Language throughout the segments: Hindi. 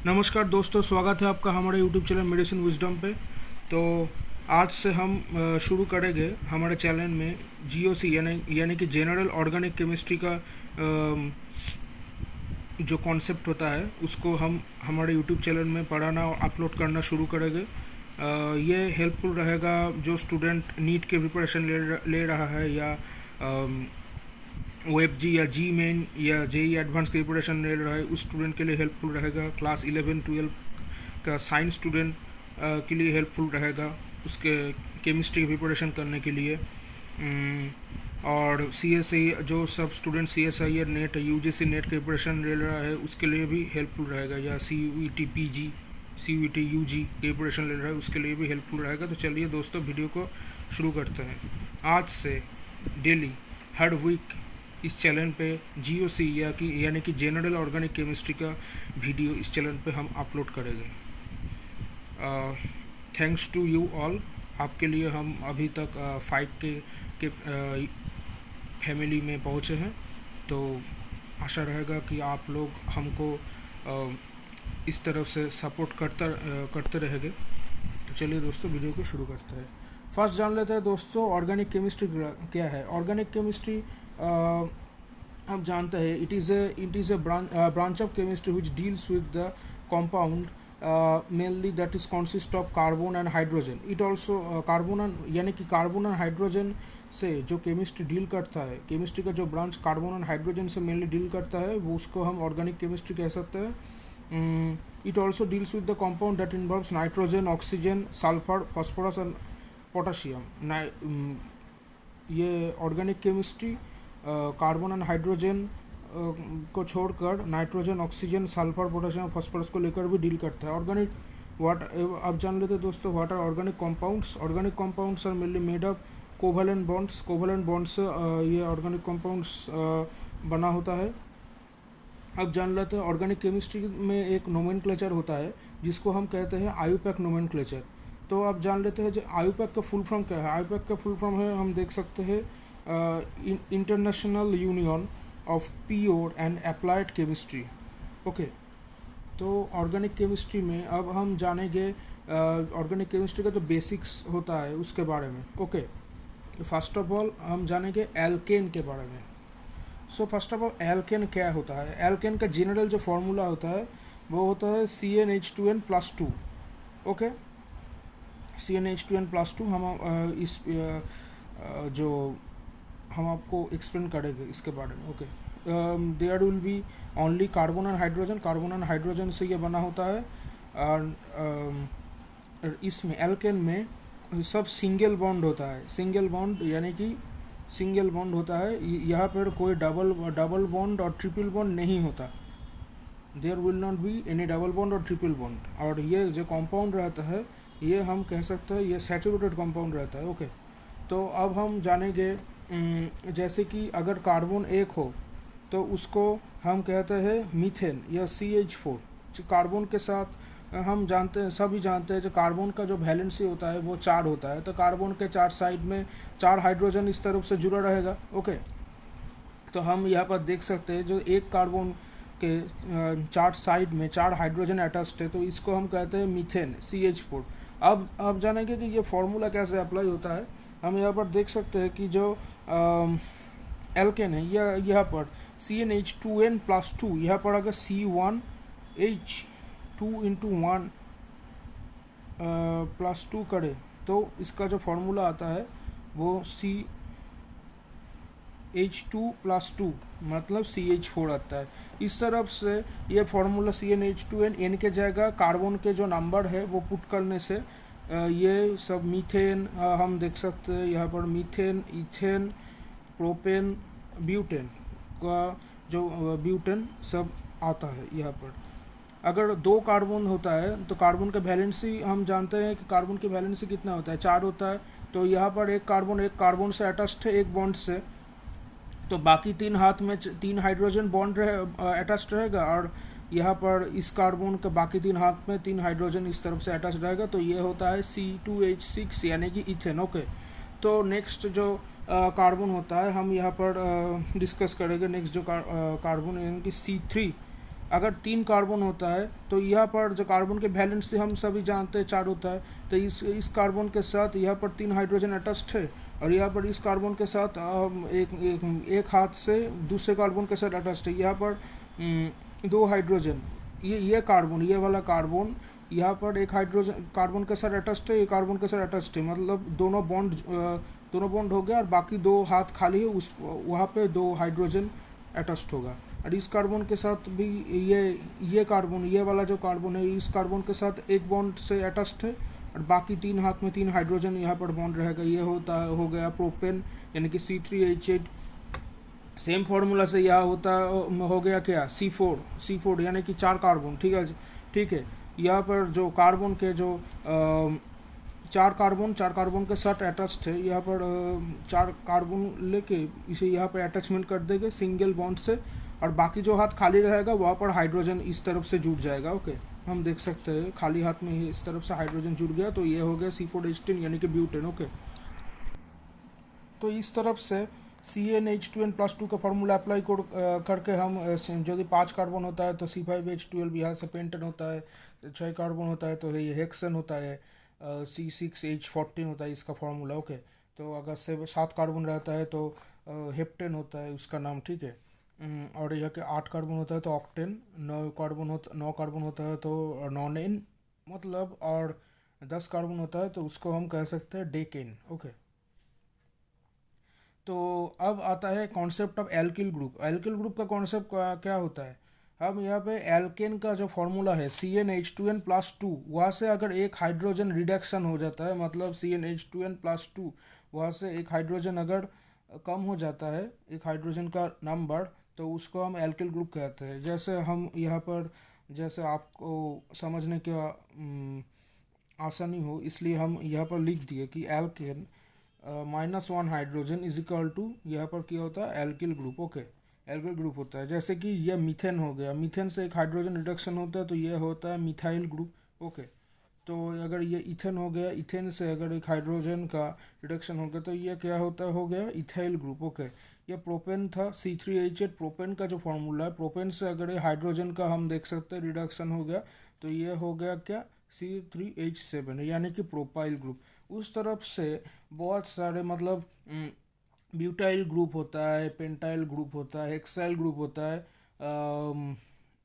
नमस्कार दोस्तों, स्वागत है आपका हमारे यूट्यूब चैनल मेडिसिन विजडम पे। तो आज से हम शुरू करेंगे हमारे चैनल में जीओसी यानी कि जनरल ऑर्गेनिक केमिस्ट्री का जो कॉन्सेप्ट होता है उसको हम हमारे यूट्यूब चैनल में पढ़ाना और अपलोड करना शुरू करेंगे। ये हेल्पफुल रहेगा जो स्टूडेंट नीट के प्रिपरेशन ले रहा है या वेब जी या जी मेन या जेई एडवांस की प्रिपरेशन ले रहा है, उस स्टूडेंट के लिए हेल्पफुल रहेगा। क्लास 11-12 का साइंस स्टूडेंट के लिए हेल्पफुल रहेगा उसके केमिस्ट्री की प्रिपरेशन करने के लिए। और सी एस आई जो सब student C S I NET UGC NET की प्रिपरेशन ले रहा है उसके लिए भी हेल्पफुल रहेगा, या C U T P G C U T U G की प्रिपरेशन ले रहा है उसके लिए भी हेल्पफुल रहेगा। तो चलिए दोस्तों, वीडियो को शुरू करते हैं। आज से डेली हर वीक इस चैनल पे जीओसी यानी कि जनरल ऑर्गेनिक केमिस्ट्री का वीडियो इस चैनल पे हम अपलोड करेंगे। Thanks to you all. आपके लिए हम अभी तक 5K के फैमिली में पहुँचे हैं, तो आशा रहेगा कि आप लोग हमको इस तरफ से सपोर्ट करते रहेंगे। तो चलिए दोस्तों, वीडियो को शुरू करते हैं। फर्स्ट जान लेते हैं दोस्तों, ऑर्गेनिक केमिस्ट्री क्या है। ऑर्गेनिक केमिस्ट्री आप जानते हैं it is a branch of chemistry which deals with the compound mainly that is consist of carbon and hydrogen. It also यानी कि कार्बन एंड हाइड्रोजन से जो केमिस्ट्री डील करता है, केमिस्ट्री का जो ब्रांच कार्बन एंड हाइड्रोजन से मेनली डील करता है वो उसको हम ऑर्गेनिक केमिस्ट्री कह सकते हैं। It also deals with the compound that involves nitrogen, oxygen, sulphur, phosphorus and potassium. ये organic chemistry carbon and hydrogen को छोड़कर nitrogen, oxygen, sulphur, potassium, phosphorus को लेकर भी डील करता है। ऑर्गेनिक आप जान लेते हैं दोस्तों, what are organic compounds. Organic compounds are mainly made of covalent bonds. Covalent bonds से ये ऑर्गेनिक कंपाउंड्स बना होता है। अब जान लेते हैं ऑर्गेनिक केमिस्ट्री में एक नोमेनक्लेचर होता है जिसको हम कहते हैं आयुपैक नोमेनक्लेचर। तो आप जान लेते हैं जो आयुपैक का फुल फॉर्म क्या है। आयुपैक का फुल फॉर्म है, हम देख सकते हैं, international union of pure and applied chemistry. Okay, तो ऑर्गेनिक केमिस्ट्री में अब हम जानेंगे ऑर्गेनिक केमिस्ट्री का जो बेसिक्स होता है उसके बारे में। ओके, फर्स्ट ऑफ ऑल हम जानेंगे एल्केन के बारे में। So first of all alkane क्या होता है। एल्केन का जनरल जो फार्मूला होता है वो होता है CnH2n+2। ओके, CnH2n+2 हम इस जो हम आपको एक्सप्लेन करेंगे इसके बारे में। Okay, there will be only carbon and hydrogen. Carbon and hydrogen से ये बना होता है। और इसमें एल्केन में सब सिंगल बॉन्ड होता है। सिंगल बॉन्ड यानी कि सिंगल बॉन्ड होता है, यहाँ पर कोई डबल बॉन्ड और ट्रिपल बॉन्ड नहीं होता। There will not be any double bond और ट्रिपल बॉन्ड। और ये जो कंपाउंड रहता है ये हम कह सकते हैं ये सैचुरेटेड कंपाउंड रहता है। ओके, तो अब हम जानेंगे जैसे कि अगर कार्बन एक हो तो उसको हम कहते हैं मीथेन या CH4। कार्बन के साथ हम जानते हैं, सभी जानते हैं, जो कार्बन का जो वैलेंसी होता है वो 4 होता है। तो कार्बन के 4 साइड में 4 हाइड्रोजन इस तरफ से जुड़ा रहेगा। ओके, तो हम यहाँ पर देख सकते हैं जो एक कार्बन के 4 साइड में 4 हाइड्रोजन अटैच्ड है, तो इसको हम कहते हैं मीथेन CH4। अब जानेंगे कि ये फॉर्मूला कैसे अप्लाई होता है। हम यहाँ पर देख सकते हैं कि जो एल्केन है यहाँ पर CnH2n+2, यहाँ पर अगर C1H2 करे तो इसका जो फॉर्मूला आता है वो CH2+2 मतलब CH4 आता है। इस तरफ से ये फॉर्मूला CnH2n के जगह कार्बन के जो नंबर है वो पुट करने से ये सब मीथेन हम देख सकते हैं। यहाँ पर मीथेन, इथेन, प्रोपेन, ब्यूटेन का जो ब्यूटेन सब आता है। यहाँ पर अगर 2 कार्बन होता है तो कार्बन का वैलेंसी हम जानते हैं कि कार्बन की वैलेंसी कितना होता है, 4 होता है। तो यहाँ पर एक कार्बन से अटैच्ड है एक बॉन्ड से, तो बाकी 3 हाथ में 3 हाइड्रोजन बॉन्ड अटैच्ड रहेगा। और यहाँ पर इस कार्बन के बाकी 3 हाथ में 3 हाइड्रोजन इस तरफ से अटैच रहेगा, तो ये होता है C2H6 यानी कि इथेन। ओके, तो नेक्स्ट जो कार्बन होता है हम यहाँ पर डिस्कस करेंगे। नेक्स्ट जो कार्बन यानी कि अगर 3 कार्बन होता है तो यहाँ पर जो कार्बन के वैलेंसी हम सभी जानते हैं 4 होता है, तो इस कार्बन के साथ यहाँ पर 3 हाइड्रोजन अटैच्ड है, और यहाँ पर इस कार्बन के साथ एक हाथ से दूसरे कार्बन के साथ अटैच्ड है। यहाँ पर 2 हाइड्रोजन, ये कार्बन, ये वाला कार्बन यहाँ पर एक हाइड्रोजन कार्बन के साथ अटैच्ड है, ये कार्बन के साथ अटैच्ड है, मतलब दोनों बॉन्ड हो गया, और बाकी 2 हाथ खाली है, उस वहाँ पे 2 हाइड्रोजन अटैच्ड होगा। और इस कार्बन के साथ भी ये कार्बन, ये वाला जो कार्बन है, इस कार्बन के साथ एक बॉन्ड से अटैच्ड है, और बाकी 3 हाथ में 3 हाइड्रोजन यहाँ पर बॉन्ड रहेगा। ये हो गया प्रोपेन, यानी कि C3H8। सेम फार्मूला से यह हो गया क्या, C4 यानी कि 4 कार्बन, ठीक है। ठीक है, यहाँ पर जो कार्बन के जो 4 कार्बन के साथ अटैच्ड है, यहाँ पर 4 कार्बन लेके इसे यहाँ पर अटैचमेंट कर देंगे सिंगल बॉन्ड से, और बाकी जो हाथ खाली रहेगा वहाँ पर हाइड्रोजन इस तरफ से जुड़ जाएगा। ओके, हम देख सकते हैं खाली हाथ में ही इस तरफ से हाइड्रोजन जुड़ गया, तो ये हो गया C4H10 यानी कि ब्यूटेन। ओके, तो इस तरफ से CnH2n+2 का फार्मूला अप्लाई करके हम यदि 5 कार्बन होता है तो C5H12, यहाँ से पेंटेन होता है, 6 कार्बन होता है तो ये हेक्सन होता है, C6H14 होता है इसका फार्मूला। ओके, तो अगर 7 कार्बन रहता है तो हेप्टेन होता है उसका नाम, ठीक है। और यह के 8 कार्बन होता है तो ऑक्टेन, 9 कार्बन होता है तो नॉनेन मतलब, और 10 कार्बन होता है तो उसको हम कह सकते हैं डेकेन। ओके, तो अब आता है concept of alkyl group. Alkyl group का कॉन्सेप्ट क्या होता है, हम यहाँ पे एल्केन का जो फॉर्मूला है CnH2n+2, वहाँ से अगर एक हाइड्रोजन रिडक्शन हो जाता है, मतलब CnH2n+2, वहाँ से एक हाइड्रोजन अगर कम हो जाता है, एक हाइड्रोजन का नंबर, तो उसको हम एल्किल ग्रुप कहते हैं। जैसे हम यहाँ पर, जैसे आपको समझने का आसानी हो इसलिए हम यहाँ पर लिख दिए कि alkane -1 hydrogen is equal to, यहाँ पर क्या होता है, alkyl group. Okay, alkyl group होता है। जैसे कि ये मीथेन हो गया, मीथेन से एक हाइड्रोजन रिडक्शन होता है तो ये होता है मिथाइल ग्रुप। ओके, तो अगर ये इथेन हो गया, इथेन से अगर एक हाइड्रोजन का रिडक्शन हो गया तो ये क्या होता है, हो गया इथाइल ग्रुप। ओके, ये प्रोपेन था, C3H8 प्रोपेन का जो फॉर्मूला है, प्रोपेन से अगर ये हाइड्रोजन का हम देख सकते हैं रिडक्शन हो गया तो ये हो गया क्या, C3H7 यानी कि प्रोपाइल ग्रुप। उस तरफ से बहुत सारे मतलब ब्यूटाइल ग्रुप होता है, पेंटाइल ग्रुप होता है, हेक्साइल ग्रुप होता है,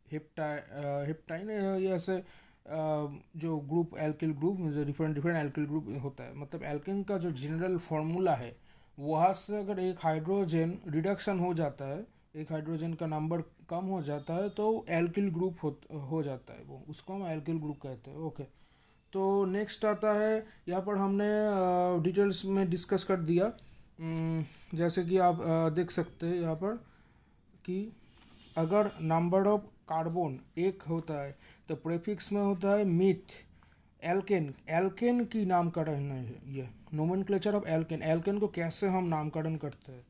हेप्टाइन, ये ऐसे जो group alkyl group, different different alkyl group होता है। मतलब एल्किन का जो जनरल फार्मूला है, वहाँ से अगर एक हाइड्रोजन रिडक्शन हो जाता है, एक हाइड्रोजन का नंबर कम हो जाता है तो एल्किल ग्रुप हो जाता है, वो उसको हम एल्किल ग्रुप कहते हैं। ओके, तो नेक्स्ट आता है, यहाँ पर हमने डिटेल्स में डिस्कस कर दिया। जैसे कि आप देख सकते हैं यहाँ पर कि अगर नंबर ऑफ कार्बन एक होता है तो प्रेफिक्स में होता है मिथ। एल्केन, एल्केन की नामकरण है ये, नोमेनक्लेचर ऑफ एल्केन, एल्केन को कैसे हम नामकरण करते हैं,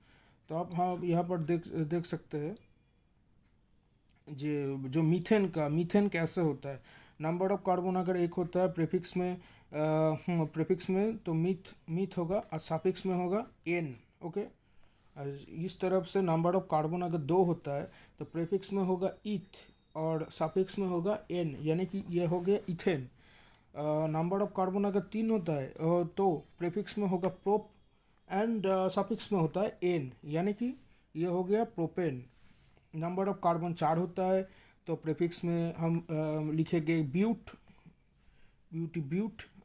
तो आप हम यहाँ पर देख सकते हैं जो मीथेन कैसे होता है। नंबर ऑफ कार्बन अगर एक होता है प्रेफिक्स में तो मीथ होगा, और सफिक्स में होगा एन। ओके, इस तरफ से नंबर ऑफ कार्बन अगर 2 होता है तो प्रेफिक्स में होगा ईथ और सफिक्स में होगा एन, यानी कि ये हो गया इथेन। नंबर ऑफ कार्बन अगर 3 होता है तो प्रेफिक्स में होगा प्रोप, एंड सफिक्स में होता है एन, यानी कि ये हो गया प्रोपेन। नंबर ऑफ कार्बन 4 होता है तो प्रेफिक्स में हम लिखेंगे ब्यूट,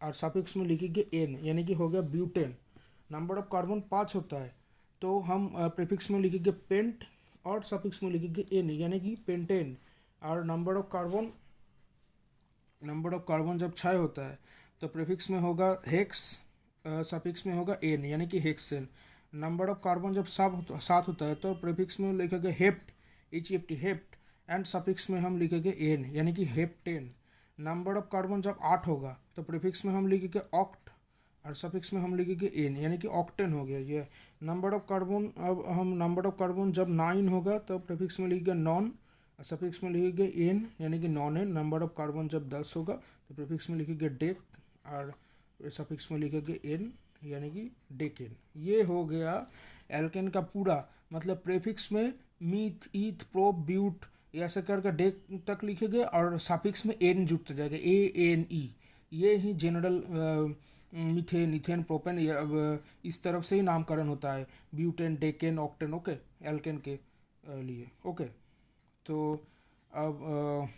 और सफिक्स में लिखेंगे एन, यानी कि हो गया ब्यूटेन। नंबर ऑफ कार्बन 5 होता है तो हम प्रेफिक्स में लिखेंगे पेंट, और सफिक्स में लिखेंगे एन, यानी कि पेंटेन। और नंबर ऑफ कार्बन जब 6 होता है तो प्रेफिक्स में होगा हेक्स, सफिक्स में होगा एन, यानी कि हेक्सेन। नंबर ऑफ कार्बन जब 7 होता है तो प्रेफिक्स में लिखेंगे hept, HEPT hept, and suffix में हम लिखेंगे एन, यानी कि हेप्टेन। नंबर ऑफ कार्बन जब 8 होगा तो प्रीफिक्स में हम लिखेंगे ऑक्ट, और सफिक्स में हम लिखेंगे एन, यानी कि ऑक्टेन हो गया ये नंबर ऑफ कार्बन। अब हम नंबर ऑफ कार्बन जब 9 होगा तो प्रीफिक्स में लिखेंगे नॉन, और सफिक्स में लिखेंगे एन, यानी कि nonane. Number of carbon जब 10 होगा तो प्रीफिक्स में लिखेंगे डेक, और सफिक्स में लिखेंगे एन, यानी कि डेकेन। ये हो गया एल्केन का पूरा मतलब प्रेफिक्स में मीथ, ईथ, प्रोप, ब्यूट, ये ऐसे करके डे तक लिखेंगे और सफिक्स में एन जुड़ते जाएगा, ANE। ये ही जनरल मीथेन, इथेन, प्रोपेन, इस तरफ से ही नामकरण होता है, butane, decane, octane, okay, alkane के लिए, ओके। तो अब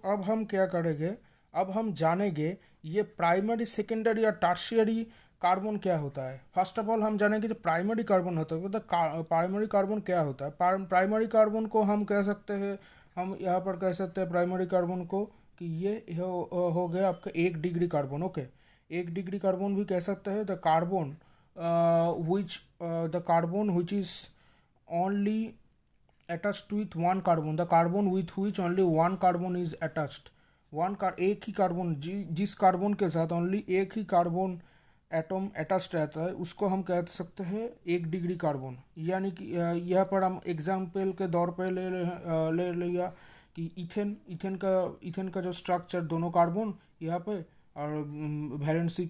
अब हम क्या करेंगे, अब हम जानेंगे ये प्राइमरी, सेकेंडरी और टर्शियरी कार्बन क्या होता है। फर्स्ट ऑफ ऑल हम जानेंगे जो प्राइमरी कार्बन होता है, तो प्राइमरी कार्बन क्या होता है। प्राइमरी कार्बन को हम कह सकते हैं, हम यहाँ पर कह सकते हैं प्राइमरी कार्बन को कि ये हो गया आपका 1 degree carbon, okay. 1 degree carbon भी कह सकते हैं the carbon which is only attached with one carbon, the carbon with which only one carbon is attached, एक ही कार्बन, जिस कार्बन के साथ ओनली एक ही कार्बन एटम अटैच्ड रहता है, उसको हम कह सकते हैं 1 डिग्री कार्बन। यानी कि यहाँ पर हम एग्जाम्पल के दौर पर ले लिया कि इथेन का जो स्ट्रक्चर, दोनों कार्बन यहाँ पे, और वैलेंसी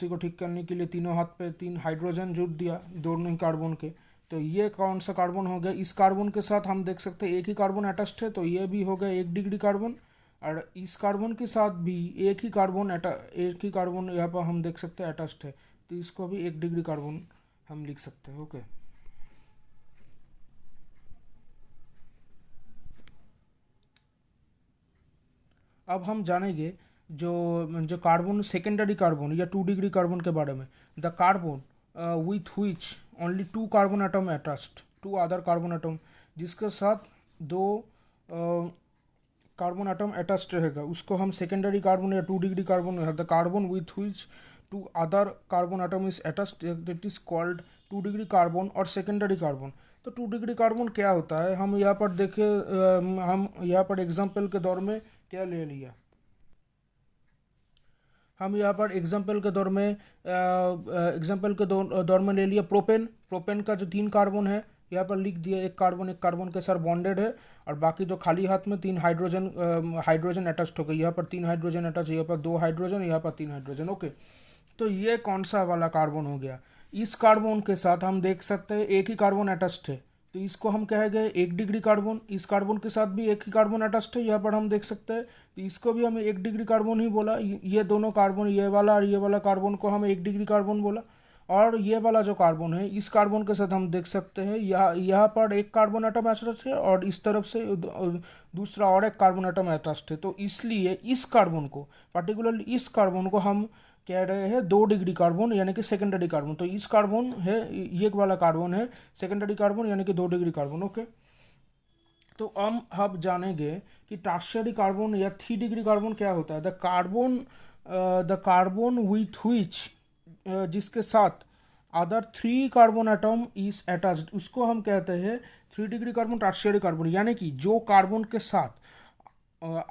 को ठीक करने के लिए तीनों हाथ पे 3 हाइड्रोजन जुड़ दिया दोनों ही कार्बन के। तो ये कौन सा कार्बन हो गया, इस कार्बन के साथ हम देख सकते हैं एक ही कार्बन अटैच्ड है, तो ये भी हो गया 1 डिग्री कार्बन। और इस कार्बन के साथ भी एक ही कार्बन यहाँ पर हम देख सकते हैं अटैच्ड है, तो इसको भी 1 डिग्री कार्बन हम लिख सकते हैं, ओके। अब हम जानेंगे जो कार्बन, सेकेंडरी कार्बन या 2 डिग्री कार्बन के बारे में। The carbon with which only 2 carbon atom attached to other carbon atom, जिसके साथ 2 कार्बन एटम अटैच्ड रहेगा, उसको हम सेकेंडरी कार्बन या 2 degree carbon. The carbon with which 2 other carbon atom is attached, that is called 2 degree carbon और सेकेंडरी कार्बन। तो 2 डिग्री कार्बन क्या होता है, हम यहाँ पर देखे, हम यहाँ पर एग्जाम्पल के दौर में क्या ले लिया, हम यहाँ पर एग्जाम्पल के दौर में ले लिया प्रोपेन का जो 3 कार्बन है यहाँ पर लिख दिया, एक कार्बन के साथ बॉन्डेड है, और बाकी जो खाली हाथ में 3 हाइड्रोजन अटैच्ड हो गए, यहाँ पर 3 हाइड्रोजन अटैच, यहाँ पर 2 हाइड्रोजन, यहाँ पर 3 हाइड्रोजन, ओके। तो ये कौन सा वाला कार्बन हो गया, इस कार्बन के साथ हम देख सकते हैं एक ही कार्बन अटैच्ड है, तो इसको हम कहेंगे 1 डिग्री कार्बन। इस कार्बन के साथ भी एक ही कार्बन अटैच्ड है, यहाँ पर हम देख सकते हैं, तो इसको भी हमें 1 डिग्री कार्बन ही बोला। ये दोनों कार्बन, ये वाला और ये वाला कार्बन को हम 1 डिग्री कार्बन बोला। और ये वाला जो कार्बन है, इस कार्बन के साथ हम देख सकते हैं यहाँ पर एक कार्बन एटम अटैच्ड है, और इस तरफ से दूसरा और एक कार्बन एटम अटैच्ड है। तो इसलिए इस कार्बन को, पर्टिकुलरली इस कार्बन को हम कह रहे हैं 2 डिग्री कार्बन, यानी कि सेकेंडरी कार्बन। तो इस कार्बन है, ये वाला कार्बन है सेकेंडरी कार्बन, यानी कि 2 डिग्री कार्बन, ओके। तो हम अब जानेंगे कि टर्शियरी कार्बन या 3 डिग्री कार्बन क्या होता है। द कार्बन विथ व्हिच, जिसके साथ other 3 carbon atom is attached, उसको हम कहते हैं 3 डिग्री कार्बन, टर्शियरी कार्बन। यानी कि जो कार्बन के साथ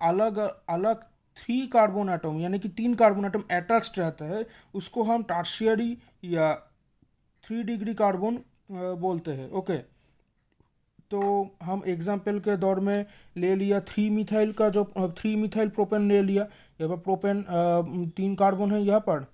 अलग अलग 3 कार्बन एटम, यानी कि 3 कार्बन एटम अटैच्ड रहता है, उसको हम टर्शियरी या 3 डिग्री कार्बन बोलते हैं, ओके। तो हम एग्जाम्पल के दौर में ले लिया 3 मिथाइल का, जो 3 मिथाइल प्रोपेन ले लिया। यहाँ पर प्रोपेन 3 कार्बन है, यहाँ पर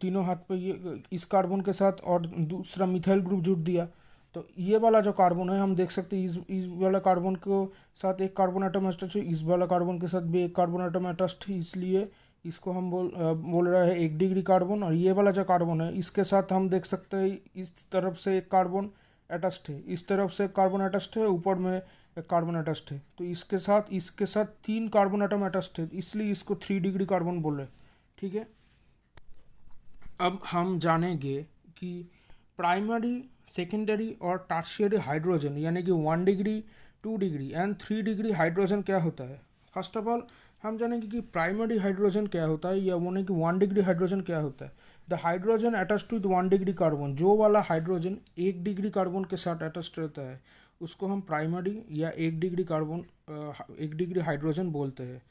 तीनों हाथ पे ये इस कार्बन के साथ और दूसरा मिथाइल ग्रुप जुड़ दिया। तो ये वाला जो कार्बन है हम देख सकते हैं, इस वाला कार्बन को साथ एक कार्बन एटम अटैच है, इस वाला कार्बन के साथ भी एक कार्बन एटम अटैच है, इसलिए इसको हम बोल रहे हैं 1 डिग्री कार्बन। और ये वाला जो कार्बन है, इसके साथ हम देख सकते हैं इस तरफ से एक कार्बन अटैच्ड है, इस तरफ से कार्बन अटैच्ड है, ऊपर में एक कार्बन अटैच्ड है। तो इसके साथ 3 कार्बन एटम अटैच्ड है, इसलिए इसको 3 डिग्री कार्बन बोल रहे, ठीक है। अब हम जानेंगे कि प्राइमरी, सेकेंडरी और टर्शियरी हाइड्रोजन, यानी कि 1 degree, 2 degree and 3 degree hydrogen क्या होता है। फर्स्ट ऑफ ऑल हम जानेंगे कि प्राइमरी हाइड्रोजन क्या होता है, या यानी कि 1 डिग्री हाइड्रोजन क्या होता है। The hydrogen attached to 1 degree carbon, जो वाला हाइड्रोजन 1 डिग्री कार्बन के साथ अटैच्ड रहता है, उसको हम प्राइमरी या 1 डिग्री कार्बन 1 डिग्री हाइड्रोजन बोलते हैं।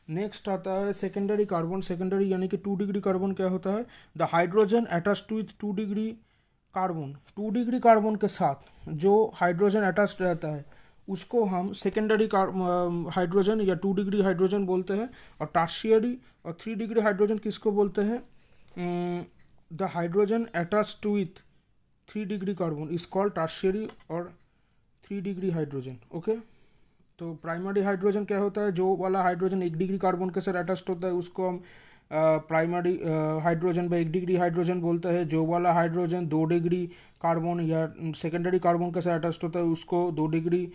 नेक्स्ट आता है सेकेंडरी कार्बन। सेकेंडरी यानी कि 2 डिग्री कार्बन क्या होता है, the hydrogen attached with 2 degree carbon, 2 degree carbon के साथ जो हाइड्रोजन अटैच्ड रहता है, उसको हम सेकेंडरी हाइड्रोजन या 2 डिग्री हाइड्रोजन बोलते हैं। और टर्शियरी और 3 डिग्री हाइड्रोजन किसको बोलते हैं, the hydrogen attached with 3 degree carbon is called tertiary और 3 डिग्री हाइड्रोजन। ओके, तो प्राइमरी हाइड्रोजन क्या होता है, जो वाला हाइड्रोजन 1 डिग्री कार्बन के साथ अटैच्ड होता है उसको हम प्राइमरी हाइड्रोजन व 1 डिग्री हाइड्रोजन बोलते हैं। जो वाला हाइड्रोजन 2 डिग्री कार्बन या सेकेंडरी कार्बन के साथ अटैच्ड होता है उसको 2 डिग्री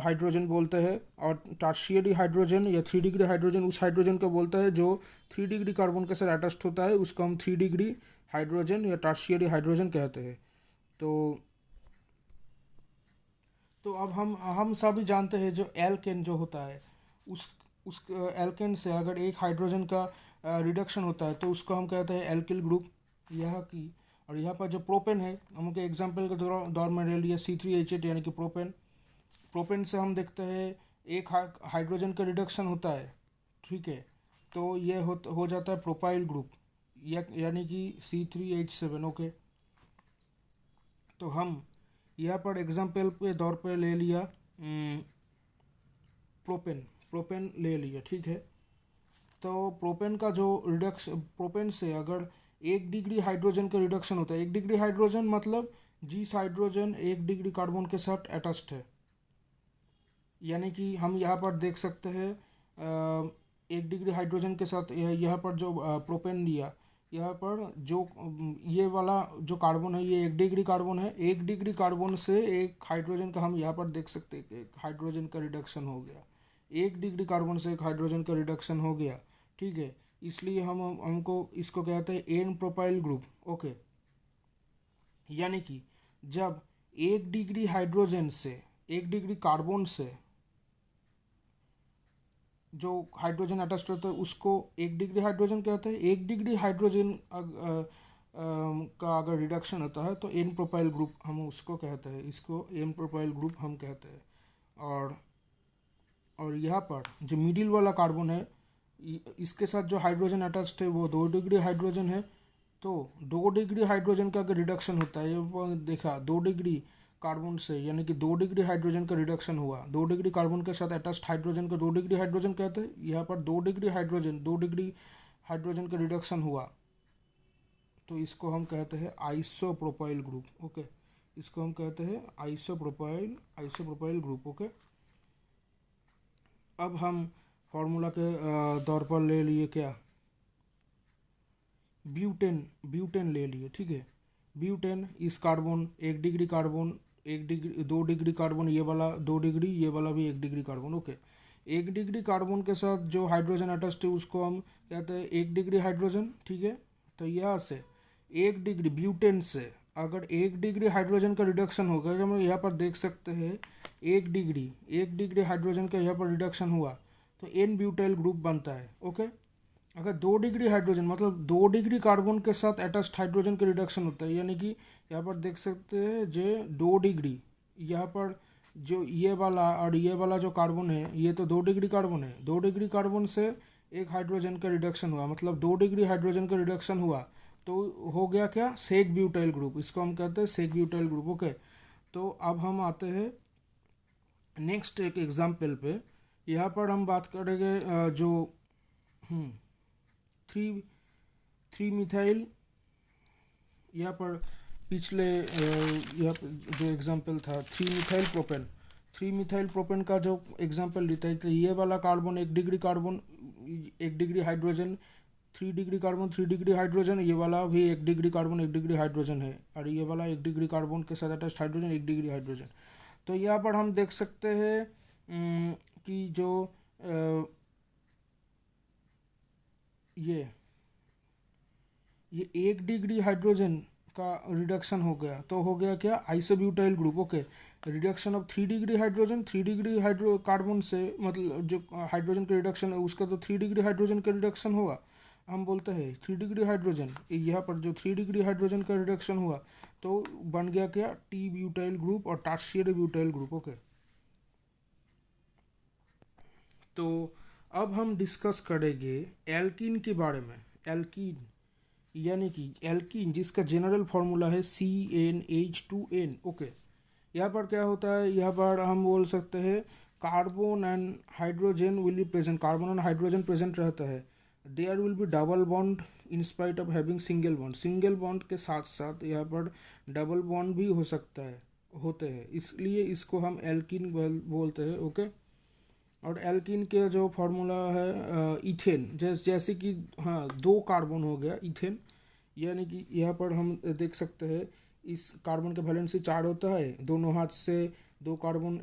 हाइड्रोजन बोलते हैं। और टर्शियरी हाइड्रोजन या 3 डिग्री हाइड्रोजन उस हाइड्रोजन को बोलता है जो 3 डिग्री कार्बन के साथ अटैच्ड होता है, उसको हम 3 डिग्री हाइड्रोजन या टर्शियरी हाइड्रोजन कहते हैं। तो अब हम सभी जानते हैं जो एल्केन जो होता है उस एल्केन से अगर एक हाइड्रोजन का रिडक्शन होता है तो उसको हम कहते हैं एल्किल ग्रुप। यह की और यहाँ पर जो प्रोपेन है, हम के एग्जांपल के दौर में ले लिया C3H8 यानी कि प्रोपेन। प्रोपेन से हम देखते हैं एक हाइड्रोजन का रिडक्शन होता है, ठीक है, तो ये हो जाता है प्रोपाइल ग्रुप यानी कि C3H7। ओके, तो हम यहाँ पर एग्जांपल के तौर पे ले लिया प्रोपेन ले लिया, ठीक है। तो प्रोपेन का जो रिडक्शन, प्रोपेन से अगर 1 डिग्री हाइड्रोजन का रिडक्शन होता है, 1 डिग्री हाइड्रोजन मतलब जिस हाइड्रोजन 1 डिग्री कार्बन के साथ अटैच्ड है, यानी कि हम यहाँ पर देख सकते हैं 1 डिग्री हाइड्रोजन के साथ यहाँ पर जो प्रोपेन लिया, यहाँ पर जो ये वाला जो कार्बन है ये 1 डिग्री कार्बन है। 1 डिग्री कार्बन से एक हाइड्रोजन का हम यहाँ पर देख सकते हैं कि एक हाइड्रोजन का रिडक्शन हो गया। 1 डिग्री कार्बन से एक हाइड्रोजन का रिडक्शन हो गया, ठीक है। इसलिए हमको इसको कहते हैं एन प्रोपाइल ग्रुप। ओके, यानी कि जब 1 डिग्री हाइड्रोजन से 1 डिग्री कार्बन से जो हाइड्रोजन अटैच्ड होता है उसको 1 डिग्री हाइड्रोजन कहते हैं। 1 डिग्री हाइड्रोजन का अगर रिडक्शन होता है तो एन प्रोपाइल ग्रुप हम उसको कहते हैं, इसको एन प्रोपाइल ग्रुप हम कहते हैं। और यहाँ पर जो मिडिल वाला कार्बन है इसके साथ जो हाइड्रोजन अटैच्ड है वो 2 डिग्री हाइड्रोजन है। तो 2 डिग्री हाइड्रोजन का अगर रिडक्शन होता है, ये देखा 2 डिग्री कार्बन से यानी कि 2 डिग्री हाइड्रोजन का रिडक्शन हुआ, 2 डिग्री कार्बन के साथ अटैच्ड हाइड्रोजन को 2 डिग्री हाइड्रोजन कहते हैं। यहाँ पर 2 डिग्री हाइड्रोजन का रिडक्शन हुआ तो इसको हम कहते हैं आइसोप्रोपाइल ग्रुप। ओके, इसको हम कहते हैं आइसोप्रोपाइल ग्रुप। ओके, अब हम फॉर्मूला के तौर पर ले लिए क्या, ब्यूटेन ले लिए, ठीक है। ब्यूटेन इस carbon 1 degree carbon 2 degree carbon, ये वाला 2 डिग्री, ये वाला भी 1 degree carbon. Okay, 1 degree carbon के साथ जो हाइड्रोजन अटैच्ड है उसको हम कहते हैं 1 डिग्री हाइड्रोजन, ठीक है। तो यहाँ से 1 डिग्री ब्यूटेन से अगर 1 डिग्री हाइड्रोजन का रिडक्शन होगा, जब हम यहाँ पर देख सकते हैं 1 डिग्री हाइड्रोजन का यहाँ पर रिडक्शन हुआ तो एन ब्यूटाइल ग्रुप बनता है। ओके, अगर 2 डिग्री हाइड्रोजन मतलब 2 डिग्री कार्बन के साथ अटैच्ड हाइड्रोजन का रिडक्शन होता है, यानी कि यहाँ पर देख सकते हैं जो 2 डिग्री, यहाँ पर जो ये वाला और ये वाला जो कार्बन है ये तो 2 डिग्री कार्बन है, 2 डिग्री कार्बन से एक हाइड्रोजन का रिडक्शन हुआ मतलब 2 डिग्री हाइड्रोजन का रिडक्शन हुआ तो हो गया क्या, सेक ब्यूटाइल ग्रुप, इसको हम कहते हैं सेक ब्यूटाइल ग्रुप। ओके, तो अब हम आते हैं नेक्स्ट एक एग्जाम्पल पे। यहाँ पर हम बात करेंगे जो 3 मिथाइल, यहाँ पर पिछले यहाँ पर जो एग्जाम्पल था 3 मिथाइल प्रोपेन का जो एग्जाम्पल लेता है, तो ये वाला carbon 1 degree hydrogen, 3 degree carbon 3 degree hydrogen, ये वाला भी 1 डिग्री कार्बन 1 डिग्री हाइड्रोजन है, और ये वाला 1 डिग्री कार्बन के साथ अटैच्ड हाइड्रोजन 1 डिग्री हाइड्रोजन। तो यहाँ पर हम देख सकते हैं कि जो ये 1 डिग्री हाइड्रोजन का रिडक्शन हो गया तो हो गया क्या, isobutyl group. Okay, reduction of 3 degree hydrogen, 3 degree carbon से मतलब जो हाइड्रोजन का रिडक्शन है उसका तो 3 डिग्री हाइड्रोजन का रिडक्शन हुआ, हम बोलते हैं 3 डिग्री हाइड्रोजन। यहाँ पर जो 3 डिग्री हाइड्रोजन का रिडक्शन हुआ तो बन गया क्या, टी ब्यूटाइल ग्रुप और टर्शियरी ब्यूटाइल ग्रुप। ओके, तो अब हम डिस्कस करेंगे एल्कीन के बारे में। एल्कीन यानी कि एल्कीन जिसका जनरल फार्मूला है CnH2n। ओके, यहाँ पर क्या होता है, यहाँ पर हम बोल सकते हैं carbon and hydrogen will be present, carbon and hydrogen present रहता है। There will be double bond in spite of having single bond. Single bond के साथ साथ यहाँ पर डबल बॉन्ड भी हो सकता है, होते हैं, इसलिए इसको हम एल्किन बोलते हैं। ओके। और एल्किन के जो फार्मूला है इथेन, जैसे कि हाँ, दो कार्बन हो गया इथेन, यानी कि यहाँ पर हम देख सकते हैं इस कार्बन के वैलेंसी 4 होता है, दोनों हाथ से दो कार्बन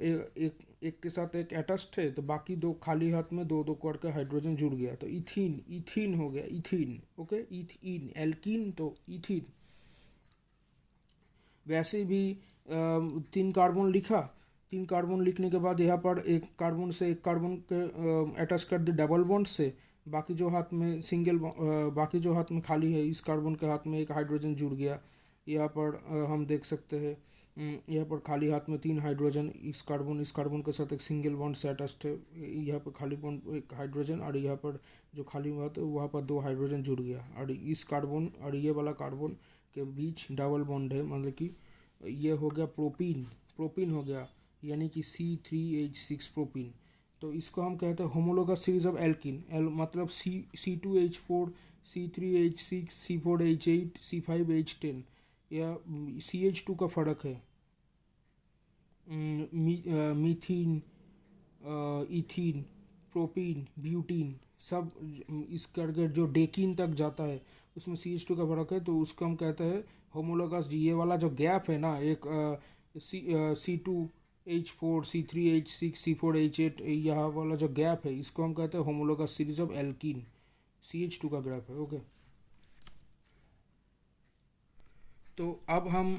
एक के साथ एक अटैच्ड है, तो बाकी दो खाली हाथ में दो दो करके हाइड्रोजन जुड़ गया, तो इथीन, इथीन हो गया, इथीन। ओके, इथीन, एल्कीन तो इथीन। वैसे भी 3 कार्बन लिखा, 3 कार्बन लिखने के बाद यहाँ पर एक कार्बन से एक कार्बन के अटैच कर दे डबल बॉन्ड से, बाकी जो हाथ में बाकी जो हाथ में खाली है, इस कार्बन के हाथ में एक हाइड्रोजन जुड़ गया। यहाँ पर हम देख सकते हैं यहाँ पर खाली हाथ में 3 हाइड्रोजन, इस कार्बन के साथ एक सिंगल बॉन्ड से अटैच्ड है, यहाँ पर खाली बॉन्ड एक हाइड्रोजन, और यहाँ पर जो खाली हुआ था वहाँ पर 2 हाइड्रोजन जुड़ गया, और इस कार्बन और ये वाला कार्बन के बीच डबल बॉन्ड है, मतलब कि ये हो गया प्रोपीन, प्रोपीन हो गया, यानी कि C3H6 प्रोपीन। तो इसको हम कहते हैं होमोलोगस सीरीज ऑफ एल्किन। मतलब C2H4, C3H6, C4H8, C5H10, या CH2 का फर्क है। मीथीन, इथीन, प्रोपीन, ब्यूटीन, सब इस करके जो डेकिन तक जाता है उसमें CH2 का फर्क है, तो उसको हम कहते हैं होमोलोगस। ये वाला जो गैप है ना, एक C2H4, C3H6, C4H8, यहाँ वाला जो गैप है, इसको हम कहते हैं homologous series of alkene. CH2 का गैप है। ओके। तो अब हम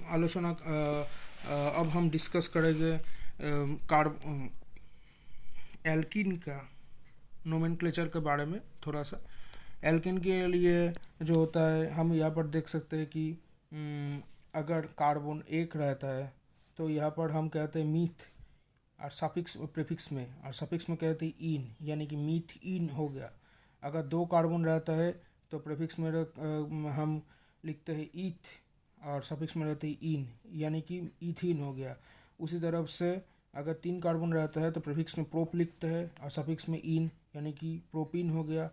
अब हम डिस्कस करेंगे कार्ब एल्कीन का नोमेनक्लेचर के बारे में थोड़ा सा। एल्कीन के लिए जो होता है, हम यहाँ पर देख सकते हैं कि अगर कार्बन एक रहता है तो यहाँ पर हम कहते हैं मीथ, और सफिक्स प्रीफिक्स में, और सफिक्स में कहते हैं इन, यानी कि मीथ इन हो गया। अगर 2 कार्बन रहता है तो प्रीफिक्स में हम लिखते हैं ईथ, और सफिक्स में रहते हैं इन, यानी कि इथीन हो गया। उसी तरफ से अगर 3 कार्बन रहता है तो प्रीफिक्स में प्रोप लिखते हैं, और सफिक्स में इन, यानी कि प्रोपीन हो गया।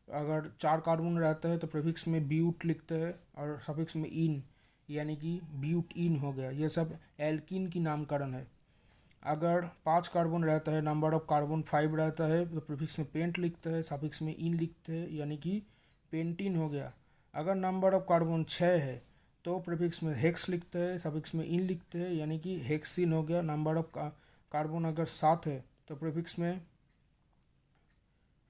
अगर 4 कार्बन रहता है तो प्रीफिक्स में ब्यूट लिखते हैं, और सफिक्स में इन, यानी कि ब्यूटीन हो गया। ये सब एल्कीन की नामकरण है। अगर 5 कार्बन रहता है, नंबर ऑफ कार्बन 5 रहता है, तो प्रीफिक्स में पेंट लिखते हैं, सफिक्स में इन लिखते हैं, यानी कि पेंटीन हो गया। अगर नंबर ऑफ कार्बन 6 है तो प्रीफिक्स में हेक्स लिखते हैं, सफिक्स में इन लिखते हैं, यानी कि हेक्सिन हो गया। नंबर ऑफ कार्बन अगर 7 है तो प्रीफिक्स में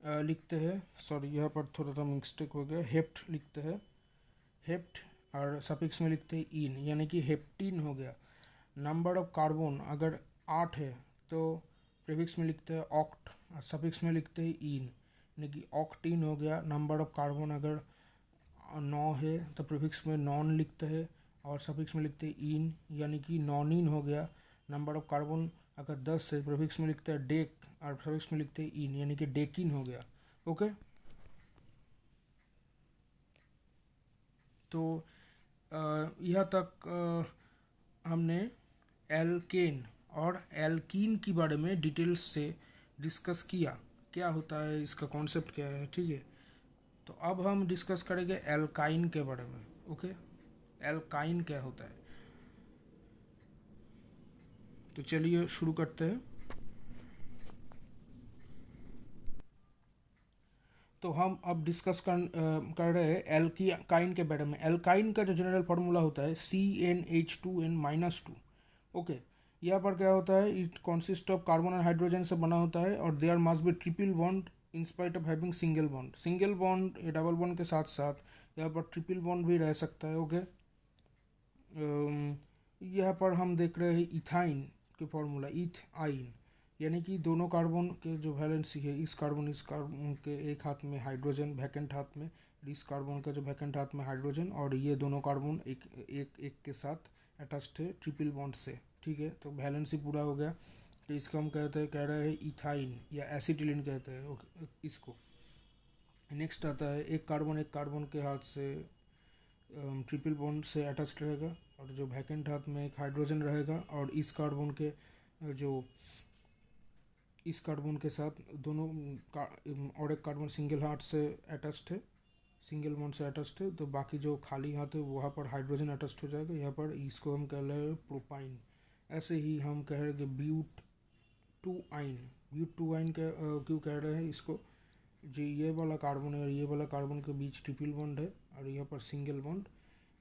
लिखते हैं, सॉरी यहाँ पर थोड़ा सा मिस्टेक हो गया, हेप्ट लिखते हैं, हेप्ट, और सफिक्स में लिखते हैं इन, यानी कि हेप्टीन हो गया। नंबर ऑफ कार्बन अगर 8 है तो प्रीफिक्स में लिखते हैं ऑक्ट, और सफिक्स में लिखते हैं इन, यानी कि ऑक्टीन हो गया। नंबर ऑफ कार्बन अगर 9 है तो प्रीफिक्स में नॉन लिखते हैं, और सफिक्स में लिखते हैं इन, यानी कि नॉनिन हो गया। नंबर ऑफ कार्बन अगर 10 है, प्रीफिक्स में लिखते हैं डेक, और सफिक्स में लिखते हैं इन, यानी कि डेकिन हो गया। ओके। तो यह तक हमने एल्केन और एल्कीन के बारे में डिटेल्स से डिस्कस किया, क्या होता है, इसका कॉन्सेप्ट क्या है। ठीक है। तो अब हम डिस्कस करेंगे एल्काइन के बारे में। ओके। एल्काइन क्या होता है, तो चलिए शुरू करते हैं। तो हम अब डिस्कस कर रहे हैं एल्काइन के बारे में। एल्काइन का जो जनरल फार्मूला होता है CnH2n-2। ओके। यहाँ पर क्या होता है, इट कॉन्सिस्ट ऑफ कार्बन और हाइड्रोजन से बना होता है, और there must be triple bond in spite of having single bond. Single bond या डबल बॉन्ड के साथ साथ यहाँ पर ट्रिपल बॉन्ड भी रह सकता है। ओके। यहाँ पर हम देख रहे हैं इथाइन के फॉर्मूला, इथ आइन, यानी कि दोनों कार्बन के जो वैलेंसी है, इस कार्बन के एक हाथ में हाइड्रोजन वैकेंट हाथ में, इस कार्बन का जो वैकेंट हाथ में हाइड्रोजन, और ये दोनों कार्बन एक एक एक के साथ अटैच्ड है ट्रिपल बॉन्ड से। ठीक है। तो वैलेंसी पूरा हो गया, तो इसको हम कह रहे हैं इथाइन या एसिटिलीन कहते हैं। ओके। इसको नेक्स्ट आता है एक कार्बन के हाथ से ट्रिपल बॉन्ड से अटैच्ड रहेगा, और जो वैकेंट हाथ में एक हाइड्रोजन रहेगा, और इस कार्बन के जो इस कार्बन के साथ दोनों और एक कार्बन सिंगल हाथ से अटैच्ड है, सिंगल बॉन्ड से अटैच्ड है, तो बाकी जो खाली हाथ है वहाँ पर हाइड्रोजन अटैच्ड हो जाएगा। यहाँ पर इसको हम कह रहे हैं प्रोपाइन। ऐसे ही हम कह रहे हैं कि ब्यूट टू आइन क्यों कह रहे हैं इसको, जो ये वाला कार्बन है और ये वाला कार्बन के बीच ट्रिपल बॉन्ड है और यहाँ पर सिंगल बॉन्ड।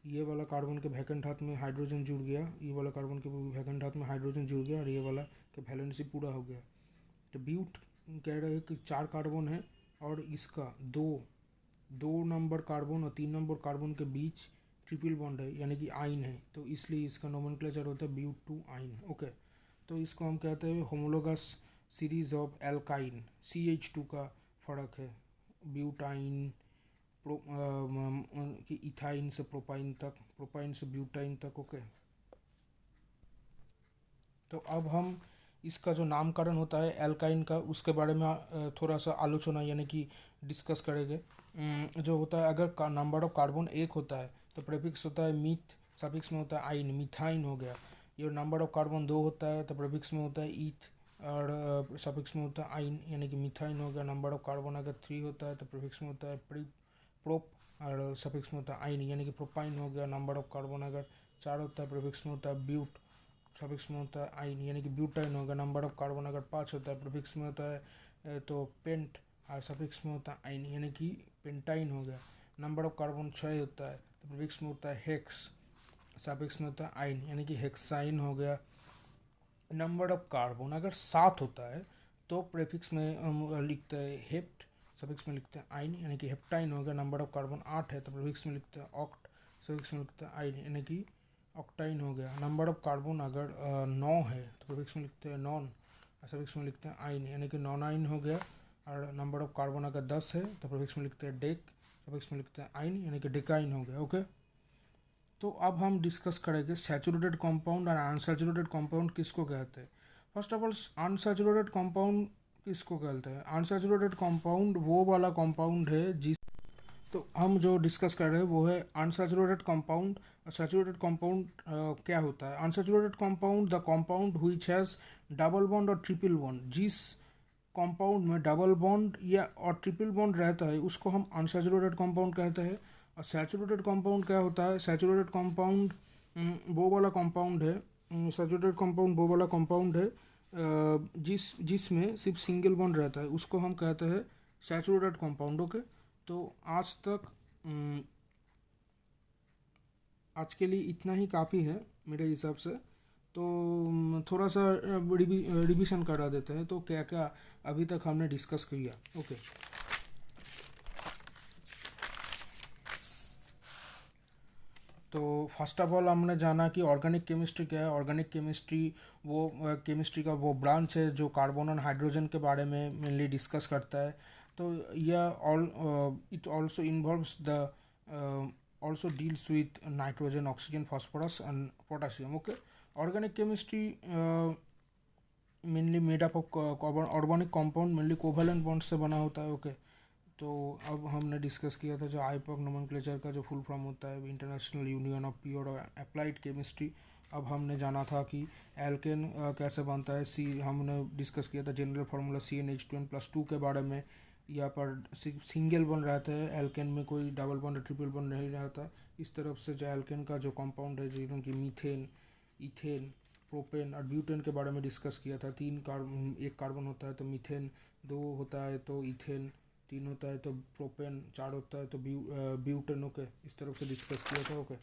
ये वाला कार्बन के वैकेंट हाथ में हाइड्रोजन जुड़ गया, ये वाला कार्बन के वैकेंट हाथ में हाइड्रोजन जुड़ गया और ये वाला के वैलेंसी पूरा हो गया। तो ब्यूट कह रहे हैं कि 4 कार्बन है और इसका दो नंबर कार्बन और 3 नंबर कार्बन के बीच ट्रिपल बॉन्ड है, यानी कि आइन है, तो इसलिए इसका नोमेनक्लेचर होता है ब्यूट टू आइन। ओके, तो इसको हम कहते हैं homologous series of alkyne. CH2 का फ़र्क है, ब्यूटाइन कि इथाइन से प्रोपाइन तक, प्रोपाइन से ब्यूटाइन तक। ओके, तो अब हम इसका जो नामकरण होता है एल्काइन का, उसके बारे में थोड़ा सा आलोचना यानी कि डिस्कस करेंगे। जो होता है, अगर नंबर ऑफ कार्बन 1 होता है तो प्रीफिक्स होता है मीथ, सफिक्स में होता है आइन, मिथाइन हो गया। ये नंबर ऑफ कार्बन 2 होता है तो प्रीफिक्स में होता है ईथ और सफिक्स में होता है आइन, यानी कि मिथाइन हो गया। नंबर ऑफ कार्बन अगर 3 होता है तो प्रीफिक्स में होता है प्रोप और सफिक्स में होता है आइन, यानी कि प्रोपाइन हो गया। नंबर ऑफ कार्बन अगर 4 होता है प्रीफिक्स में होता है ब्यूट, सफिक्स में होता है आइन, यानी कि ब्यूटाइन होगा। नंबर ऑफ कार्बन अगर 5 होता है प्रीफिक्स में होता है तो पेंट और सफिक्स में होता है आइन, यानी कि पेंटाइन हो गया। नंबर ऑफ कार्बन 6 होता है तो प्रीफिक्स में होता है हेक्स, सफिक्स में होता है आइन, यानी कि हेक्साइन हो गया। नंबर ऑफ कार्बन अगर 7 होता है तो प्रीफिक्स में हम लिखते हैं हेप्ट, सफिक्स में लिखते हैं आइन, यानी कि हेप्टाइन हो गया। नंबर ऑफ कार्बन 8 है तो प्रीफिक्स में लिखते हैं ऑक्ट, सफिक्स में लिखते हैं आइन, यानी कि ऑक्टाइन हो गया। नंबर ऑफ कार्बन अगर 9 है तो प्रीफिक्स में लिखते हैं नॉन, सफिक्स में लिखते हैं आइन, यानी कि नॉनाइन हो गया। और नंबर ऑफ कार्बन अगर 10 है तो प्रीफिक्स में लिखते हैं डेक, सफिक्स में लिखते हैं आइन, यानी कि डेकाइन हो गया। ओके, तो अब हम डिस्कस करेंगे सैचुरेटेड कंपाउंड और अनसैचुरेटेड कंपाउंड किसको कहते हैं। First of all, unsaturated compound किसको कहते हैं? अनसैचुरेटेड कंपाउंड वो वाला कंपाउंड है जिस, तो हम जो डिस्कस कर रहे हैं वो है अनसैचुरेटेड कंपाउंड। सैचुरेटेड कंपाउंड क्या होता है? Unsaturated compound the compound which has double bond और ट्रिपल बॉन्ड, जिस कंपाउंड में डबल बॉन्ड या और ट्रिपल बॉन्ड रहता है उसको हम अनसैचुरेटेड कंपाउंड कहते हैं। और सैचुरेटेड कंपाउंड क्या होता है? सैचुरेटेड कंपाउंड वो वाला कंपाउंड है, सैचुरेटेड कंपाउंड वो वाला कंपाउंड है जिसमें सिर्फ सिंगल बॉन्ड रहता है, उसको हम कहते हैं सैचुरेटेड कंपाउंड। ओके, तो आज तक आज के लिए इतना ही काफ़ी है मेरे हिसाब से। तो थोड़ा सा रिविजन करा देते हैं, तो क्या क्या अभी तक हमने डिस्कस किया। ओके, तो फर्स्ट ऑफ ऑल हमने जाना कि ऑर्गेनिक केमिस्ट्री क्या है। ऑर्गेनिक केमिस्ट्री वो केमिस्ट्री का वो ब्रांच है जो कार्बन और हाइड्रोजन के बारे में मेनली डिस्कस करता है। तो यह it also involves the also deals with nitrogen, oxygen, phosphorus and potassium. Okay, organic chemistry mainly made up of organic compound, mainly covalent bonds से बना होता है। ओके, तो अब हमने डिस्कस किया था जो आईपीओ नोमेनक्लेचर का जो फुल फॉर्म होता है इंटरनेशनल यूनियन ऑफ प्योर और अप्लाइड केमिस्ट्री। अब हमने जाना था कि एल्केन कैसे बनता है। हमने डिस्कस किया था जनरल फार्मूला CnH2n+2 के बारे में। यहाँ पर सिंगल बॉन्ड रहता है, एल्केन में कोई डबल बॉन्ड ट्रिपल बॉन्ड नहीं रहता। इस तरफ से जो एल्केन का जो कंपाउंड है, जिनमें कि मीथेन, इथेन, प्रोपेन और ब्यूटेन के बारे में डिस्कस किया था। 3 कार्बन, 1 कार्बन होता है तो मीथेन, 2 होता है तो इथेन, 3 होता है तो प्रोपेन, 4 होता है तो ब्यूटेन। ओके, इस तरफ से डिस्कस किया था। ओके,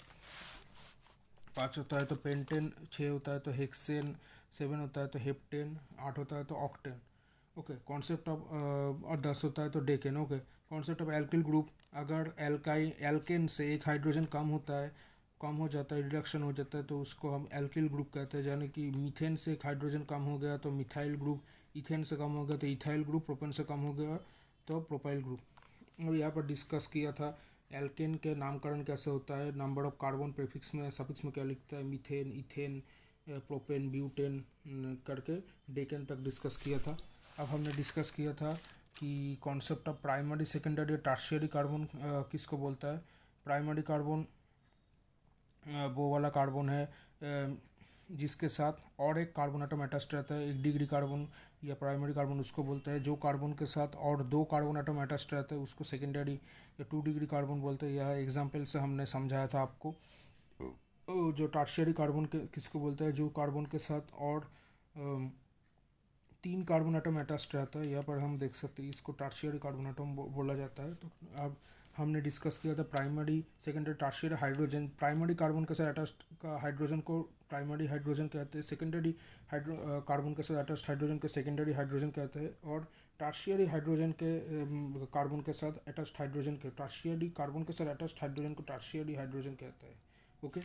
5 होता है तो पेंटेन, 6 होता है तो हेक्सेन, 7 होता है तो हेप्टेन, 8 होता है तो ऑक्टेन। ओके, कॉन्सेप्ट ऑफ और 10 होता है तो decane. Okay, concept of alkyl group, अगर एल्केन से एक हाइड्रोजन कम होता है, कम हो जाता है, रिडक्शन हो जाता है, तो उसको हम एल्किल ग्रुप कहते हैं। यानी कि मीथेन से एक हाइड्रोजन कम हो गया तो मिथाइल ग्रुप, इथेन से कम हो गया तो इथाइल ग्रुप, प्रोपेन से कम हो गया तो प्रोपाइल ग्रुप। और यहाँ पर डिस्कस किया था एल्केन के नामकरण कैसे होता है, नंबर ऑफ कार्बन प्रीफिक्स में, सफिक्स में क्या लिखता है, मीथेन, इथेन, प्रोपेन, ब्यूटेन करके डेकेन तक डिस्कस किया था। अब हमने डिस्कस किया था कि कॉन्सेप्ट ऑफ प्राइमरी, सेकेंडरी और टर्शियरी कार्बन किसको बोलता है। प्राइमरी कार्बन वो वाला कार्बन है जिसके साथ और एक कार्बन एटम अटैच्ड रहता है, 1 डिग्री कार्बन या प्राइमरी कार्बन उसको बोलते हैं। जो कार्बन के साथ और दो कार्बन एटम अटैच्ड रहते हैं उसको सेकेंडरी या 2 डिग्री कार्बन बोलते हैं। यह एग्जाम्पल से हमने समझाया था आपको। जो टर्शियरी कार्बन के किसको बोलते हैं, जो कार्बन के साथ और 3 कार्बन एटम अटैच्ड रहता है। यहाँ पर हम देख सकते हैं इसको टर्शियरी कार्बन एटम बोला जाता है। तो अब हमने डिस्कस किया था primary, secondary, tertiary hydrogen. Primary carbon के साथ अटैच्ड का हाइड्रोजन को प्राइमरी हाइड्रोजन कहते हैं। सेकेंडरी कार्बन के साथ अटैच्ड हाइड्रोजन के सेकेंडरी हाइड्रोजन कहते हैं। और टर्शियरी हाइड्रोजन के कार्बन के साथ अटैच्ड हाइड्रोजन के टर्शियरी कार्बन के साथ अटैच्ड हाइड्रोजन को टर्शियरी हाइड्रोजन कहते हैं। ओके,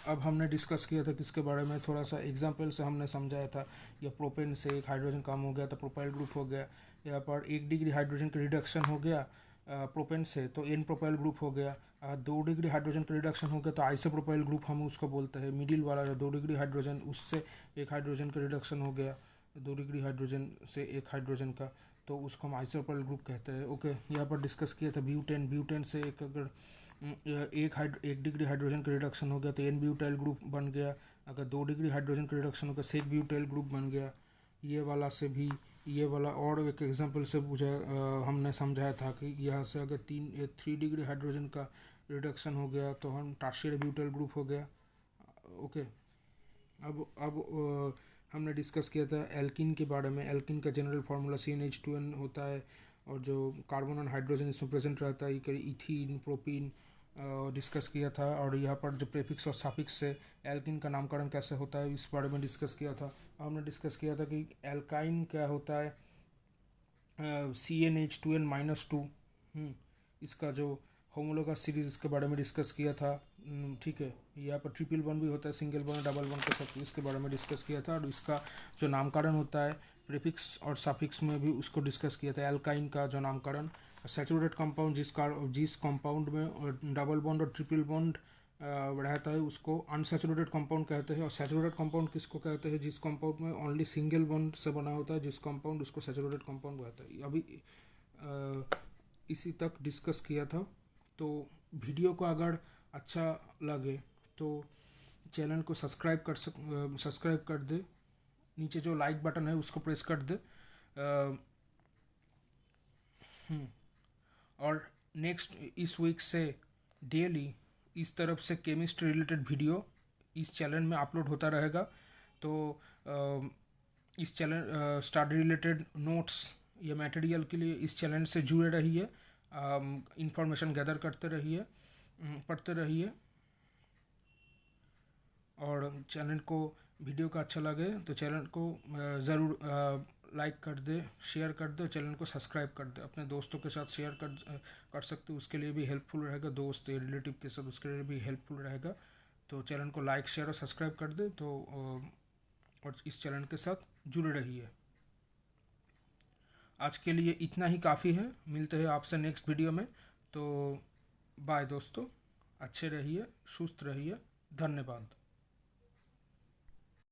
अब हमने डिस्कस किया था किसके बारे में, थोड़ा सा एग्जाम्पल से हमने समझाया था। या प्रोपेन से एक हाइड्रोजन कम हो गया तो प्रोपाइल ग्रुप हो गया। यहाँ पर 1 डिग्री हाइड्रोजन का रिडक्शन हो गया प्रोपेन से तो एन प्रोपाइल ग्रुप हो गया। 2 डिग्री हाइड्रोजन का रिडक्शन हो गया तो आइसोप्रोपाइल ग्रुप हम उसको बोलते हैं। मिडिल वाला जो 2 डिग्री हाइड्रोजन, उससे एक हाइड्रोजन का रिडक्शन हो गया 2 डिग्री हाइड्रोजन से एक हाइड्रोजन का, तो उसको हम आइसोप्रोपाइल ग्रुप कहते हैं। ओके, यहाँ पर डिस्कस किया था ब्यूटेन। ब्यूटेन से एक अगर 1 डिग्री हाइड्रोजन का रिडक्शन हो गया तो एन ब्यूटाइल ग्रुप बन गया। अगर 2 डिग्री हाइड्रोजन का रिडक्शन हो गया सेक ब्यूटाइल ग्रुप बन गया। ये वाला से भी, ये वाला और एक एग्जांपल से हमने समझाया था कि यहाँ से अगर 3 डिग्री हाइड्रोजन का रिडक्शन हो गया तो हम टर्शियरी ब्यूटाइल ग्रुप हो गया। ओके, अब हमने डिस्कस किया था एल्किन के बारे में। एल्किन का जनरल फार्मूला CnH2n होता है और जो कार्बन और हाइड्रोजन इसमें प्रेजेंट रहता है, इथीन, प्रोपीन डिस्कस किया था। और यहाँ पर जो प्रेफिक्स और सफिक्स से एल्किन का नामकरण कैसे होता है इस बारे में डिस्कस किया था। हमने डिस्कस किया था कि एल्काइन क्या होता है, CnH2n-2। इसका जो होमोलोगस सीरीज इसके बारे में डिस्कस किया था। ठीक है, यहाँ पर ट्रिपल बॉन्ड भी होता है, सिंगल बॉन्ड, डबल बॉन्ड के साथ, इसके बारे में डिस्कस किया था। और इसका जो नामकरण होता है प्रीफिक्स और सफिक्स में भी उसको डिस्कस किया था। एल्काइन का जो नामकरण, सैचुरेटेड कंपाउंड जिस कंपाउंड में डबल बॉन्ड और ट्रिपल बॉन्ड रहता है उसको अनसैचुरेटेड कंपाउंड कहते हैं। और सैचुरेटेड कंपाउंड किसको कहते हैं, जिस कंपाउंड में ओनली सिंगल बॉन्ड से बना होता है, जिस कंपाउंड उसको सैचुरेटेड कंपाउंड कहता है। अभी इसी तक डिस्कस किया था। तो वीडियो को अगर अच्छा लगे तो चैनल को सब्सक्राइब कर दे। नीचे जो लाइक बटन है उसको प्रेस कर दे। और नेक्स्ट इस वीक से डेली इस तरफ से केमिस्ट्री रिलेटेड वीडियो इस चैनल में अपलोड होता रहेगा। तो इस चैनल स्टडी रिलेटेड नोट्स या मटेरियल के लिए इस चैनल से जुड़े रहिए, इंफॉर्मेशन गैदर करते रहिए, पढ़ते रहिए। और चैनल को वीडियो का अच्छा लगे तो चैनल को ज़रूर लाइक कर दे, शेयर कर दे, चैनल को सब्सक्राइब कर दे। अपने दोस्तों के साथ शेयर कर सकते हो, उसके लिए भी हेल्पफुल रहेगा। दोस्त या रिलेटिव के साथ उसके लिए भी हेल्पफुल रहेगा। तो चैनल को लाइक, शेयर और सब्सक्राइब कर दे। तो और इस चैनल के साथ जुड़े रहिए। आज के लिए इतना ही काफ़ी है। मिलते हैं आपसे नेक्स्ट वीडियो में। तो बाय दोस्तों, अच्छे रहिए, सुस्त रहिए, धन्यवाद।